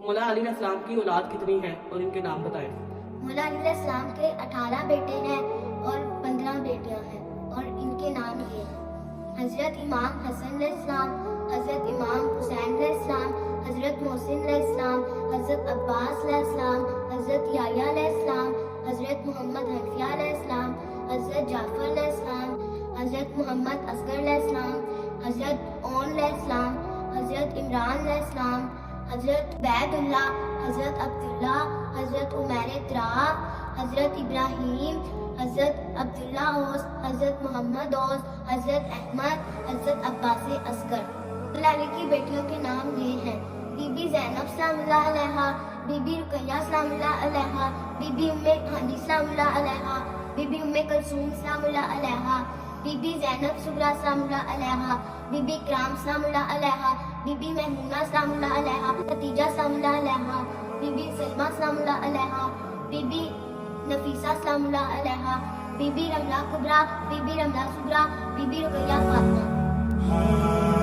مولا علی علیہ السلام کی اولاد کتنی ہے اور ان کے نام بتائیں؟ مولا علی علیہ السلام کے 18 بیٹے ہیں اور 15 بیٹیاں ہیں اور ان کے نام یہ ہیں: حضرت امام حسن علیہ السلام، حضرت امام حسین علیہ السلام، حضرت محسن علیہ السلام، حضرت عباس علیہ السلام، حضرت یحییٰ علیہ السلام، حضرت محمد حنفیہ علیہ السلام، حضرت جعفر علیہ السلام، حضرت محمد اصغر علیہ السلام، حضرت اون علیہ السلام، حضرت عمران علیہ السلام، حضرت عبید اللہ، حضرت عبداللہ، حضرت عمیر طراف، حضرت ابراہیم، حضرت عبداللہ اوس، حضرت محمد اوس، حضرت احمد، حضرت عباس اصغر۔ مولا علی کی بیٹیوں کے نام یہ ہیں: بی بی زینب سلام اللہ علیہا، بی بی رقیہ سلام اللہ علیہا، بی بی ام ہانی سلام اللہ علیہا، بی بی ام کلثوم سلام اللہ علیہا، بی بی زینب صغریٰ سلام اللہ علیہا، بی بی اکرام سلام اللہ علیہا، بی بی میمونہ سلام اللہ علیہا، خدیجہ سلام اللہ علیہا، بی بی سلمہ سلام اللہ علیہا، بی بی نفیسہ سلام اللہ علیہا، بی بی رملہ کبریٰ، بی بی رملہ صغریٰ، بی بی رقیہ فاطمہ۔